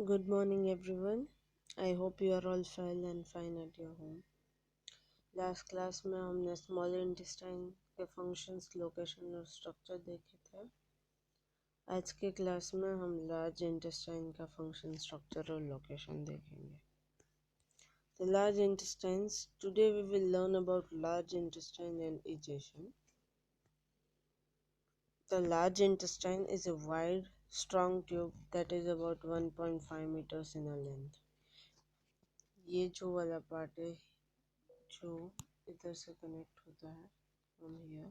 Good morning, everyone. I hope you are all well and fine at your home. Last class में हमने small intestine के functions, location और structure देखे थे। आज के क्लास में हम लार्ज इंटेस्टाइन का फंक्शन, स्ट्रक्चर और लोकेशन देखेंगे। The large intestines. Today we will learn about large intestine and digestion. The large intestine is a wide, strong tube that is about 1.5 meters in a length. ये जो वाला part है जो इधर से connect होता है फ्रॉम हियर,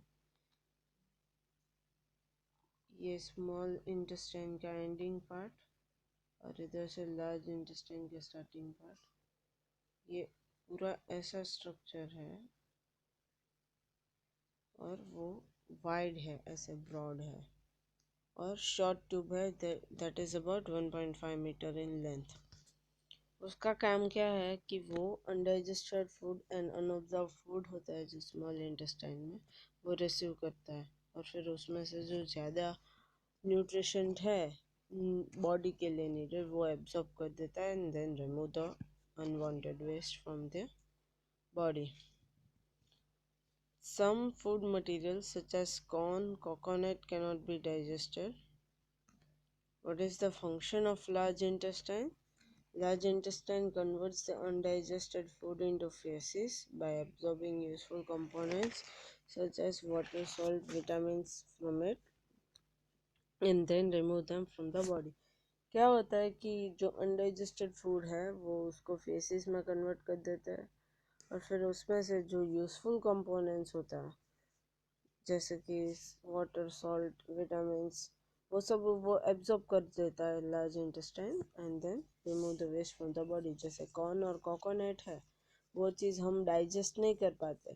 ये स्मॉल इंटेस्टाइन का एंडिंग पार्ट और इधर से लार्ज इंटेस्टाइन का स्टार्टिंग पार्ट, ये पूरा ऐसा स्ट्रक्चर है और वो वाइड है, ऐसे ब्रॉड है और शॉर्ट ट्यूब है that is about 1.5 metre in length. उसका काम क्या है कि वो undigested food and unabsorbed food होता है जो स्मॉल इंटेस्टाइन में, वो रिसीव करता है और फिर उसमें से जो ज़्यादा न्यूट्रिशन है बॉडी के लिए नीडेड वो एब्जॉर्ब कर देता है and then remove the unwanted waste from the body. Some food materials such as corn, coconut cannot be digested. What is the function of large intestine? Large intestine converts the undigested food into feces by absorbing useful components such as water, salt, vitamins from it and then remove them from the body. क्या होता है कि जो undigested food है वो उसको faces में convert कर देता है और फिर उसमें से जो यूज़फुल कंपोनेंट्स होता है जैसे कि वाटर, सॉल्ट, विटामिन्स, वो सब वो एब्जॉर्ब कर देता है large intestine and then remove the waste from the body. जैसे कॉर्न और कोकोनट है, वो चीज़ हम डाइजेस्ट नहीं कर पाते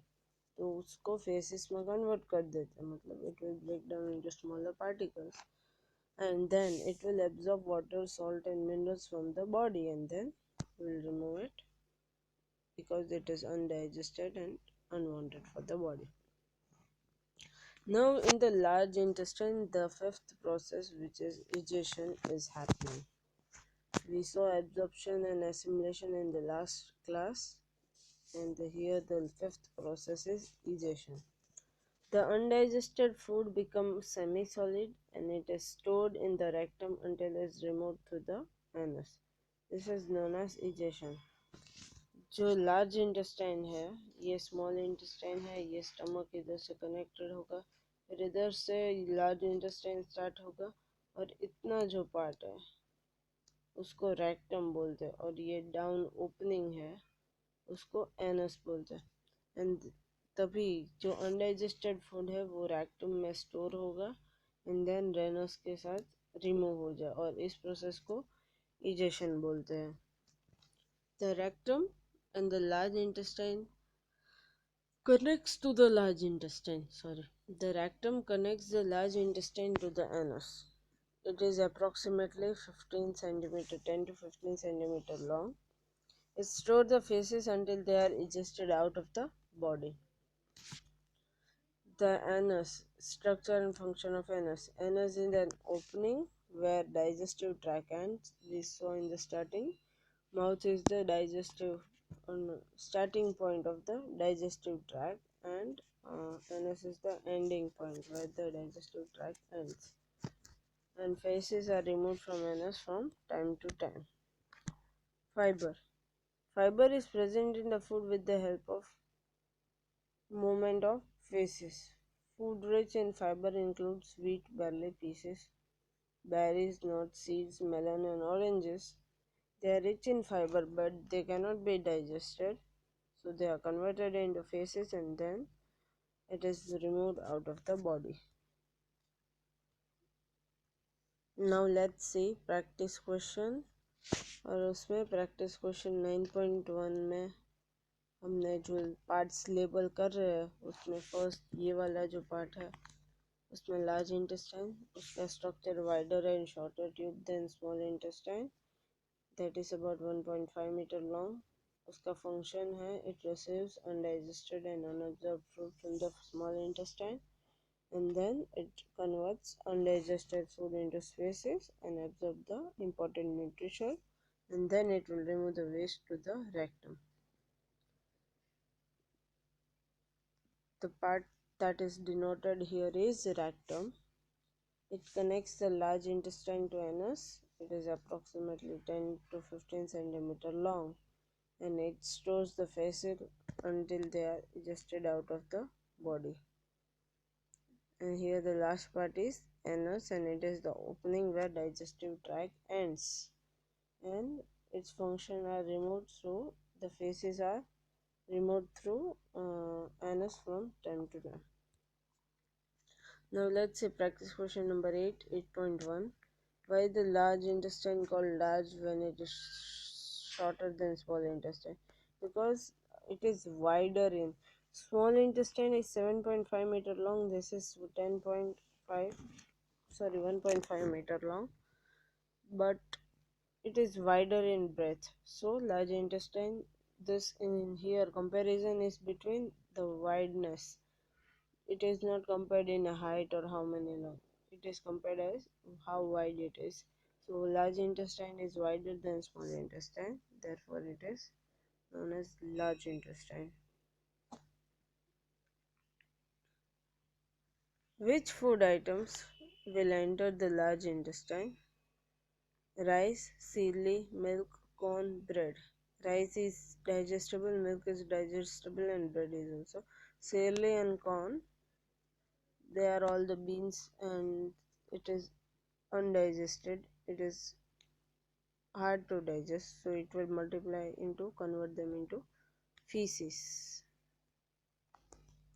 तो उसको फेसेस में कन्वर्ट कर देते हैं, मतलब it will break down into smaller particles and then it will absorb water, salt and minerals from the body and then will remove it because it is undigested and unwanted for the body. Now in the large intestine, the fifth process, which is digestion, is happening. We saw absorption and assimilation in the last class, and here the fifth process is digestion. The undigested food becomes semi-solid and it is stored in the rectum until it is removed through the anus. This is known as digestion. जो large intestine है, ये small intestine है, ये stomach इधर से connected होगा, फिर इधर से लार्ज इंटेस्टाइन स्टार्ट होगा और इतना जो पार्ट है उसको रेक्टम बोलते हैं और ये डाउन ओपनिंग है उसको एनस बोलते हैं। एंड तभी जो अनडाइजेस्टेड फूड है वो रेक्टम में स्टोर होगा एंड देन रेनस के साथ रिमूव हो जाए और इस प्रोसेस को इजेशन बोलते हैं। The rectum and the large intestine connects to the large intestine. The rectum connects the large intestine to the anus. It is approximately 15 centimeter, 10 to 15 centimeter long. It stores the feces until they are digested out of the body. The anus, structure and function of anus. Anus is an opening where digestive tract ends. We saw in the starting. Mouth is the digestive starting point of the digestive tract and anus is the ending point where the digestive tract ends. And feces are removed from anus from time to time. Fiber. Fiber is present in the food with the help of movement of feces. Food rich in fiber includes wheat, barley, pieces, berries, nuts, seeds, melon and oranges. They are rich in fiber but they cannot be digested, so they are converted into feces and then it is removed out of the body. Now let's see practice question, और उसमें practice question 9.1 में हमने जो parts label कर रहे हैं उसमें first ये वाला जो पार्ट है उसमें लार्ज इंटेस्टाइन, उसका structure wider and shorter tube than small intestine that is about 1.5 meter long. उसका function है it receives undigested and unabsorbed food from the small intestine and then it converts undigested food into feces and absorb the important nutrition, and then it will remove the waste to the rectum. The part that is denoted here is rectum. It connects the large intestine to anus. It is approximately 10 to 15 centimeter long, and it stores the feces until they are digested out of the body. And here the last part is anus, and it is the opening where digestive tract ends, and its function are removed through the feces are removed through anus from time to time. Now let's see practice question number 8, 8.1. Why the large intestine called large when it is shorter than small intestine? Because it is wider in small intestine is 7.5 meter long. This is 10.5, sorry, 1.5 meter long, but it is wider in breadth. So large intestine, this in here comparison is between the wideness. It is not compared in a height or how many long. It is compared as how wide it is. So large intestine is wider than small intestine. Therefore, it is known as large intestine. Which food items will enter the large intestine? Rice, cereal, milk, corn, bread. Rice is digestible, milk is digestible, and bread is also. Cereal and corn, they are all the beans, and it is undigested. It is hard to digest, so it will multiply into convert them into feces.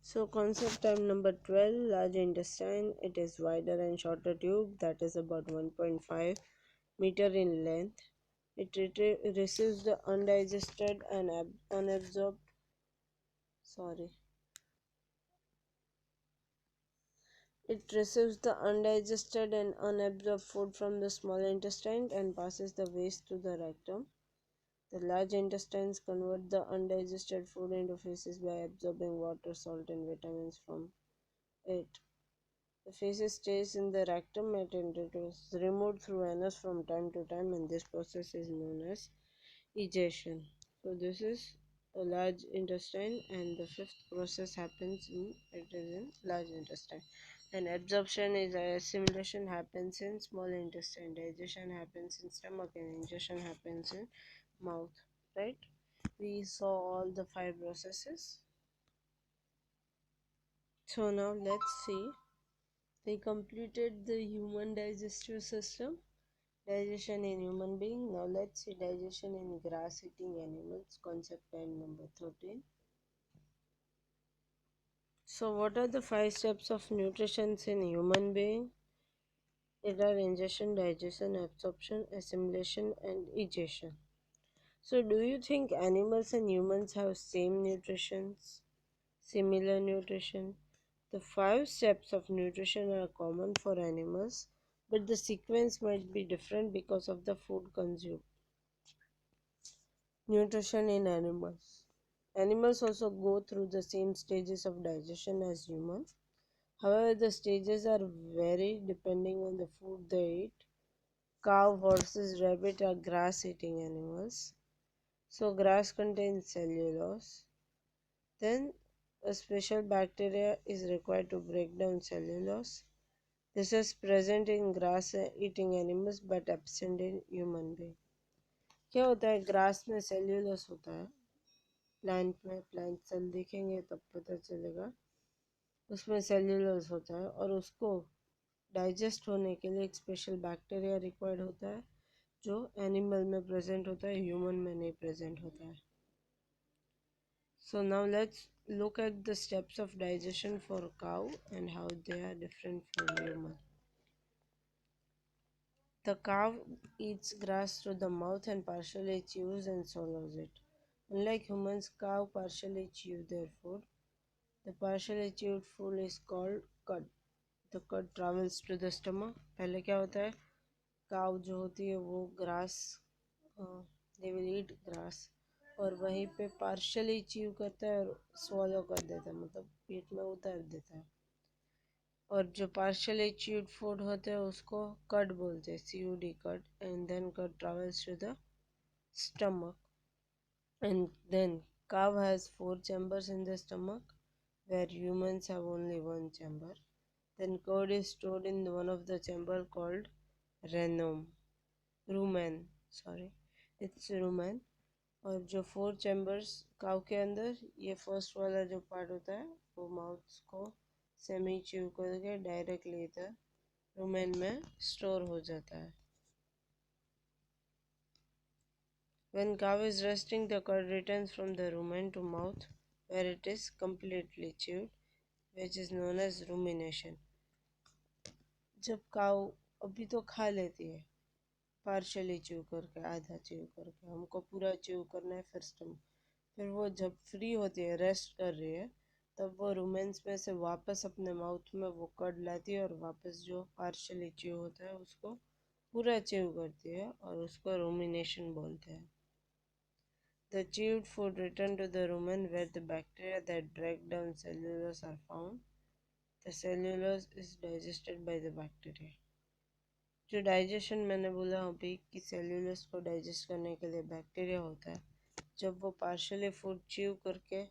So concept time number 12, large intestine. It is wider and shorter tube that is about 1.5 meter in length. It receives the undigested and unabsorbed, sorry, it receives the undigested and unabsorbed food from the small intestine and passes the waste to the rectum. The large intestines convert the undigested food into feces by absorbing water, salt, and vitamins from it. The feces stays in the rectum and it is removed through anus from time to time, and this process is known as digestion. So this is a large intestine, and the fifth process happens in large intestine. And absorption is assimilation happens in small intestine, digestion happens in stomach, and ingestion happens in mouth. Right? We saw all the five processes. So now let's see. They completed the human digestive system. Digestion in human being. Now let's see digestion in grass eating animals. Concept time number 13. So what are the five steps of nutrition in human being? It are ingestion, digestion, absorption, assimilation, and digestion. So do you think animals and humans have same nutrition? Similar nutrition? The five steps of nutrition are common for animals, but the sequence might be different because of the food consumed. Nutrition in animals. Animals also go through the same stages of digestion as humans. However, the stages are vary depending on the food they eat. Cow, horses, rabbit are grass-eating animals. So grass contains cellulose. Then a special bacteria is required to break down cellulose. This is present in grass-eating animals but absent in human being. क्या होता है grass में cellulose होता है plant में plant cell देखेंगे तब पता चलेगा उसमें सेल्यूलोस होता है और उसको डाइजेस्ट होने के लिए एक स्पेशल बैक्टीरिया रिक्वायर्ड होता है जो एनिमल में प्रेजेंट होता है ह्यूमन में नहीं प्रेजेंट होता है So now let's look at the steps of digestion for cow and how they are different from human. The cow eats grass through the mouth and partially chews and swallows it. Unlike humans, cow partially chew their food. The partially chewed food is called cud. The cud travels to the stomach. पहले क्या होता है काव जो होती है वो grass they will eat grass और वहीं पे पार्शली च्यू करता है और स्वॉलो कर देता है मतलब पेट में उतार देता है और जो partially chewed food होते हैं उसको कट बोलते हैं, CUD cut. And then cut travels to the stomach. And then cow has four chambers in the stomach, where humans have only one chamber. Then curd is stored in one of the chamber called renum. rumen sorry it's rumen. और जो four chambers cow के अंदर, ये first वाला जो part होता है वो माउथ को सेमी च्यू करके डायरेक्टली इधर रुमेन में स्टोर हो जाता है. When cow is resting, the curd returns from the rumen to mouth where it is completely chewed, which is known as rumination. जब काउ अभी तो खा लेती है पार्शली च्यू करके, आधा च्यू करके, हमको पूरा च्यू करना है फिर वो जब फ्री होती है, रेस्ट कर रही है, तब वो रूमेंस में से वापस अपने माउथ में वो कर्ड लाती है और वापस जो पार्शली च्यू होता है उसको पूरा च्यू करती है और उसको रूमिनेशन बोलते हैं. The chewed food return to the rumen where the bacteria that break down cellulose are found. The cellulose is digested by the bacteria. जो डाइजेशन मैंने बोला अभी कि सेल्यूलोस को डाइजेस्ट करने के लिए बैक्टीरिया होता है, जब वो पार्शली फूड च्यू करके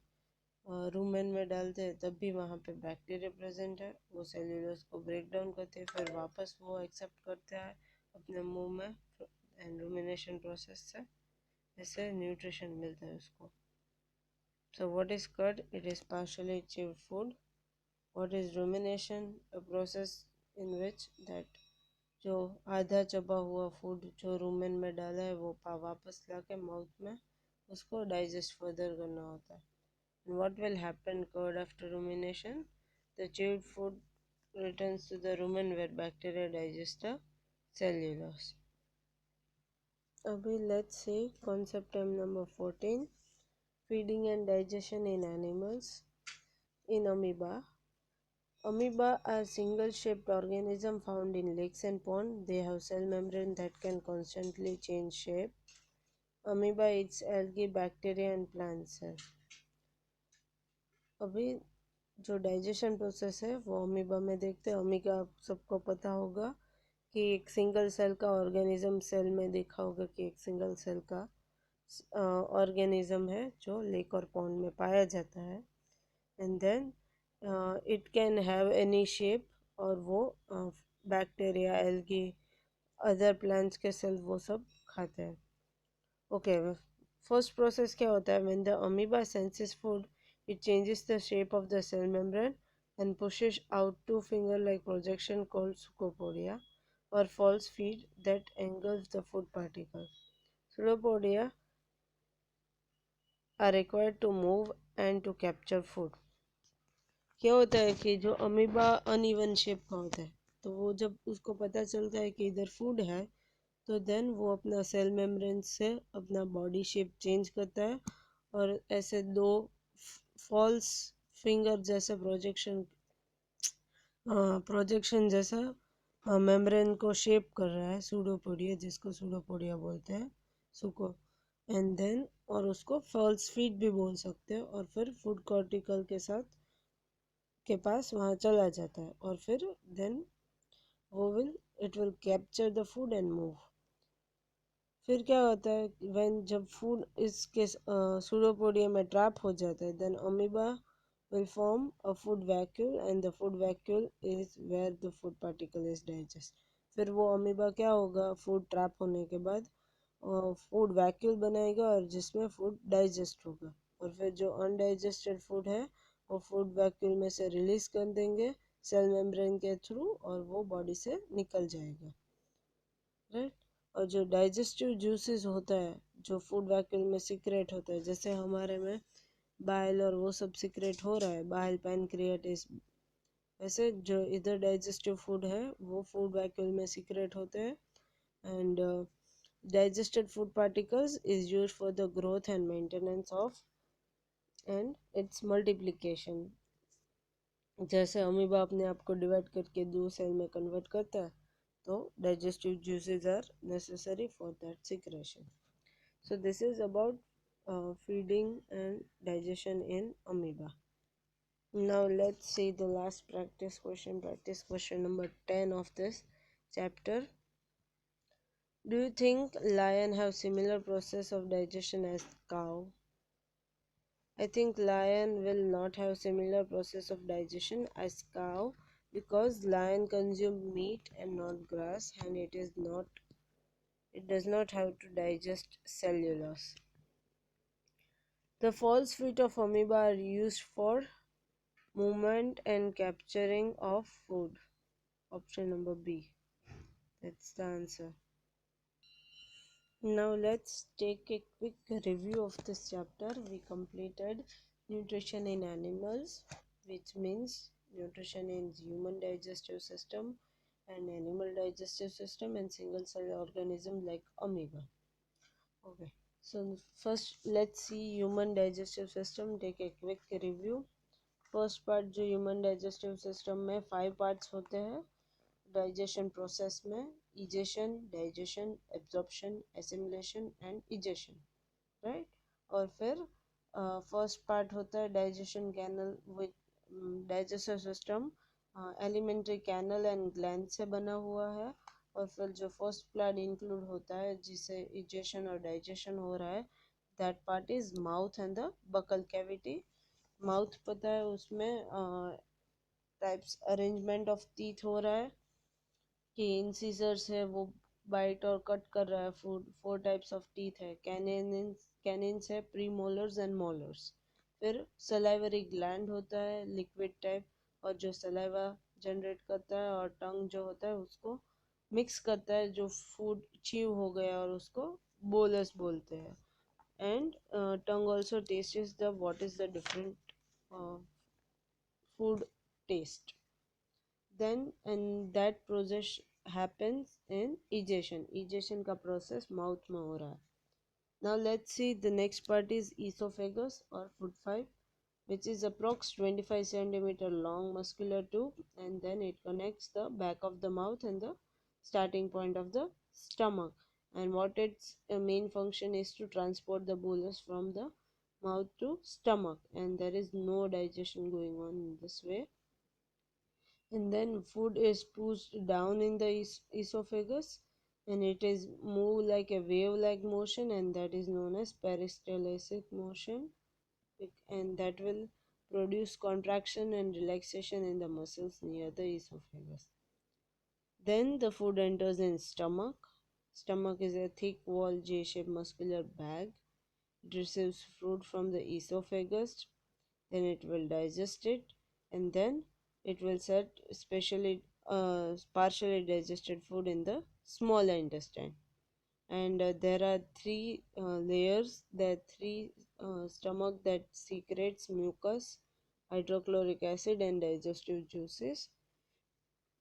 रूमेन में डालते हैं तब भी वहाँ पे बैक्टीरिया प्रेजेंट है. वो सेल्यूलोस को ब्रेक डाउन करते हैं, फिर वापस वो एक्सेप्ट करते हैं अपने मुंह में एंड रूमिनेशन प्रोसेस से ऐसे न्यूट्रिशन मिलता है उसको. So what is curd? It is partially chewed food. What is rumination? A process in which that जो आधा चबा हुआ फूड जो रूमेन में डाला है वो वापस ला के माउथ में उसको डाइजेस्ट फर्दर करना होता है. And what will happen curd after rumination? The chewed food returns to the rumen where bacteria digest the cellulose. अभी let's see concept time number 14. Feeding and digestion in animals. In amoeba. Amoeba are single-shaped organisms found in lakes and ponds. They have cell membrane that can constantly change shape. Amoeba eats algae, bacteria and plant cells. अभी जो digestion process है वो amoeba में देखते हैं. Amoeba आप सबको पता होगा कि एक सिंगल सेल का ऑर्गेनिज्म, सेल में देखा होगा कि एक सिंगल सेल का ऑर्गेनिज्म है जो लेक और पॉन्ड में पाया जाता है. And then it can have any shape और वो बैक्टीरिया, एल्गी, अदर प्लांट्स के सेल वो सब खाते हैं. ओके, फर्स्ट प्रोसेस क्या होता है? When the amoeba senses food, it changes the shape of the cell membrane and pushes out two finger-like projection called pseudopodia or false feet that engulf the food particle. Pseudopodia are required to move and to capture food. क्या होता है कि जो amoeba uneven shape का होता है, तो वो जब उसको पता चलता है कि इधर फूड है, तो देन वो अपना सेल मेम्ब्रेन से अपना बॉडी शेप चेंज करता है और ऐसे दो फॉल्स फिंगर जैसा प्रोजेक्शन जैसा मेम्ब्रेन को शेप कर रहा है सूडोपोडिया, जिसको सूडोपोडिया बोलते हैं, सुको. एंड देन और उसको फॉल्स फीट भी बोल सकते हैं. और फिर फूड कॉर्टिकल के साथ के पास वहाँ चला जाता है और फिर देन वो it will capture the food and move. फिर क्या होता है, जब फूड इसके सूडोपोडिया में ट्रैप हो जाता है, then amoeba will form a food vacuole and the food vacuole is where the food particle is digested. फिर वो अमीबा क्या होगा, फूड ट्रैप होने के बाद फूड वैक्यूल बनाएगा और जिसमें फूड डाइजेस्ट होगा. और फिर जो अनडाइजेस्टेड फूड है वो फूड वैक्यूल में से रिलीज कर देंगे सेल मेम्ब्रेन के थ्रू और वो बॉडी से निकल जाएगा, राइट. और जो डाइजेस्टिव जूसेस होता है जो फूड वैक्यूल में सीक्रेट होता है, जैसे हमारे में बाइल और वो सब सीक्रेट हो रहा है, बाइल, पैनक्रियाटिस, वैसे जो इधर डाइजेस्टिव फूड है वो फूड वैक्यूल में सीक्रेट होते हैं. And digested food particles is used for the growth and maintenance of and its multiplication. जैसे अमीबा अपने आप को डिवाइड करके दो सेल में कन्वर्ट करता है, तो digestive juices are necessary for that secretion. So this is about feeding and digestion in amoeba. Now let's see the last practice question number 10 of this chapter. Do you think lion have similar process of digestion as cow? I think lion will not have similar process of digestion as cow, because lion consume meat and not grass, and it does not have to digest cellulose. The false feet of amoeba are used for movement and capturing of food. Option number B. That's the answer. Now let's take a quick review of this chapter. We completed nutrition in animals, which means nutrition in human digestive system and animal digestive system and single cell organism like amoeba. Okay, so first let's see human digestive system. Take a quick review. First part जो human digestive system में 5 parts होते हैं digestion process में, ingestion, digestion, absorption, assimilation and egestion, right. और फिर first part होता है digestion canal, which digestive system alimentary canal and gland से बना हुआ है. और फिर जो फर्स्ट पार्ट इंक्लूड होता है जिसे इजेशन और डाइजेशन हो रहा है, that part is mouth and the buccal cavity. Mouth पता है उसमें टाइप्स अरेंजमेंट ऑफ टीथ हो रहा है कि इंसिजर्स है वो बाइट और कट कर रहा है फूड. 4 टाइप्स ऑफ टीथ है, कैनिन्स है, प्री मोलर्स एंड मोलर्स. फिर सलाइवरी ग्लैंड होता है लिक्विड टाइप, और जो सलाइवा जनरेट करता है, और टंग जो होता है उसको मिक्स करता है जो फूड च्यू हो गया, और उसको बोलस बोलते हैं. And tongue also tastes the what is the different food taste. Then and that process happens in egestion. Egestion का process mouth में हो रहा है. Now let's see the next part is esophagus or food pipe, which is approx 25 centimeter long muscular tube, and then it connects the back of the mouth and the starting point of the stomach. And what its main function is to transport the bolus from the mouth to stomach, and there is no digestion going on in this way. And then food is pushed down in the esophagus, and it is move like a wave like motion, and that is known as peristaltic motion, and that will produce contraction and relaxation in the muscles near the esophagus. Then the food enters in stomach. Stomach is a thick wall J-shaped muscular bag. It receives food from the esophagus, then it will digest it, and then it will set specially partially digested food in the small intestine. And there are three layers. There are three stomach that secretes mucus, hydrochloric acid, and digestive juices.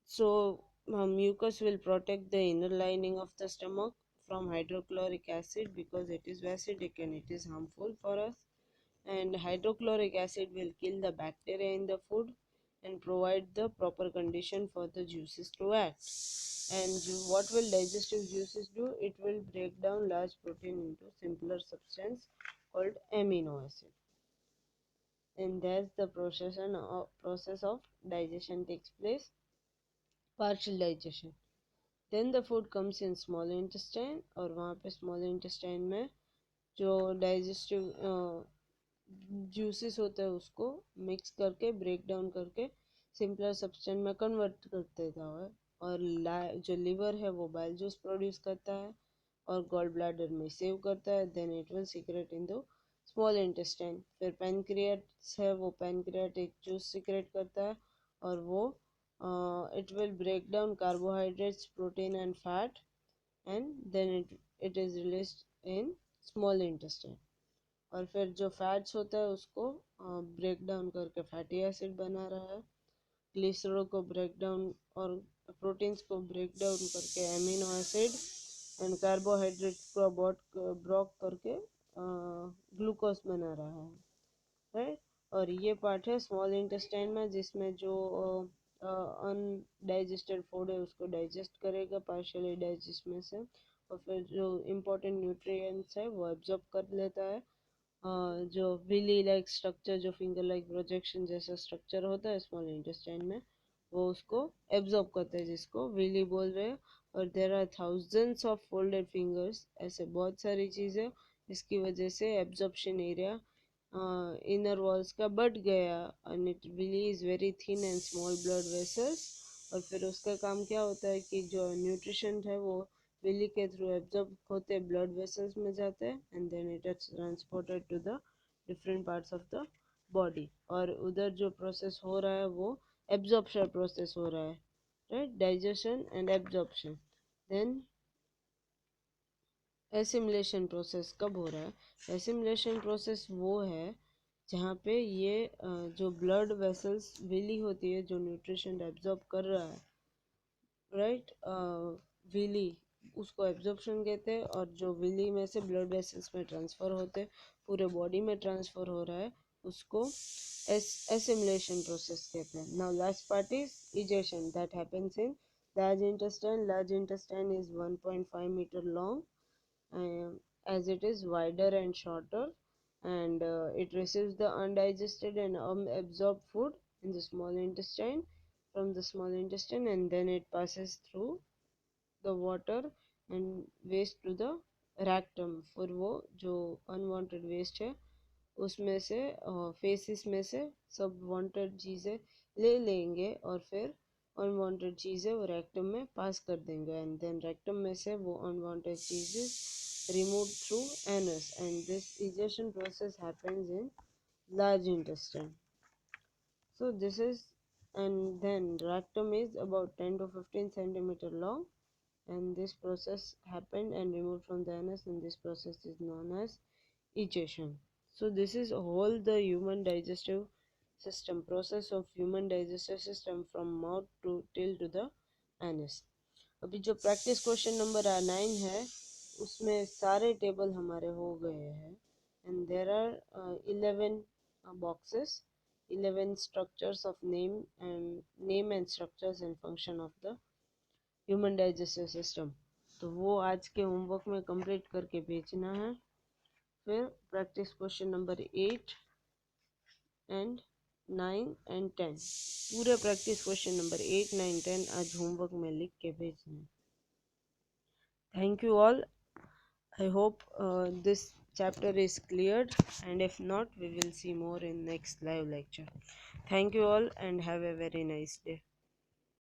So mucus will protect the inner lining of the stomach from hydrochloric acid because it is acidic and it is harmful for us. And hydrochloric acid will kill the bacteria in the food and provide the proper condition for the juices to act. And what will digestive juices do? It will break down large protein into simpler substance called amino acid. And that's the process of digestion takes place. Partial digestion. Then the food comes in small intestine, और वहाँ पे small intestine में जो digestive juices होता है उसको mix करके break down करके सिंपलर सब्सटेंस में कन्वर्ट कर देता है. और जो लिवर है वो बाइल जूस प्रोड्यूस करता है और गॉल ब्लैडर में सेव करता है. Then it will secrete in the small intestine. फिर पैनक्रियाट्स है वो पैनक्रियाटिक जूस सीक्रेट करता है और वो it will break down carbohydrates, protein and fat, and then it is released in small intestine. और फिर जो फैट्स होता है उसको ब्रेक डाउन करके फैटी एसिड बना रहा है, ग्लिसरॉल को ब्रेक डाउन और प्रोटीन्स को ब्रेक डाउन करके एमिनो एसिड, एंड कार्बोहाइड्रेट्स को ब्रोक करके ग्लूकोज बना रहा है, राइट. और ये पार्ट है स्मॉल इंटेस्टाइन में जिसमें जो अनडाइजेस्टेड फूड है उसको डाइजेस्ट करेगा पार्शियली डाइजेस्ट में से, और फिर जो इम्पोर्टेंट न्यूट्रिएंट्स है वो एब्जॉर्ब कर लेता है जो विली लाइक स्ट्रक्चर, जो फिंगर लाइक प्रोजेक्शन जैसा स्ट्रक्चर होता है स्मॉल इंटेस्टाइन में, वो उसको एब्जॉर्ब करता है, जिसको विली बोल रहे हैं। और there are thousands of folded fingers, ऐसे बहुत सारी चीज़ें, इसकी वजह से एब्जॉर्प्शन एरिया इनर वॉल्स का बढ़ गया। And it villi is very thin and small blood vessels. और फिर उसका काम क्या होता है कि जो न्यूट्रिशन है वो विली के थ्रू एब्जॉर्ब होते ब्लड वेसल्स में जाते हैं, and then it is transported to the different parts of the body. और उधर जो प्रोसेस हो रहा है वो एब्जॉर्प्शन प्रोसेस हो रहा है, right, digestion and absorption. Then assimilation process कब हो रहा है? एसिमुलेशन प्रोसेस वो है जहाँ पे ये जो ब्लड वेसल्स विली होती है जो न्यूट्रिशन एब्जॉर्ब कर रहा है, राइट, विली, उसको एब्जॉर्प्शन कहते हैं। और जो विली में से ब्लड वेसल्स में ट्रांसफ़र होते पूरे बॉडी में ट्रांसफ़र हो रहा है, उसको एसिमुलेशन प्रोसेस कहते हैं। Now last part is egestion that happens in large intestine. Large intestine is 1.5 metre long, as it is wider and shorter, and it receives the undigested and unabsorbed food in the small intestine from the small intestine, and then it passes through the water and waste to the rectum। फिर वो जो unwanted waste है उसमें से faces में से सब wanted चीज़ें ले लेंगे, और फिर अनवांटेड चीज़ें वो रेक्टम में पास कर देंगे, एंड देन रेक्टम में से वो अनवांटेड चीज़ें remove through anus, and this digestion process happens in large intestine. So this is, and then rectum is about 10 to 15 centimeter long, and this process happened and removed from the anus, and this process is known as digestion. So this is all the human digestive system, process of human digestive system from mouth to till to the anus. अभी जो practice question number 9 है उसमें सारे table हमारे हो गए हैं, and there are 11 boxes, 11 structures of name and structures and function of the human digestive system। तो वो आज के होमवर्क में कंप्लीट करके भेजना है। फिर practice question number 8 and 9 and 10, पूरे प्रैक्टिस क्वेश्चन नंबर 8, 9, 10 आज होमवर्क में लिख के भेजना है। Thank you all. I hope this chapter is cleared, and if not, we will see more in next live lecture. Thank you all and have a very nice day.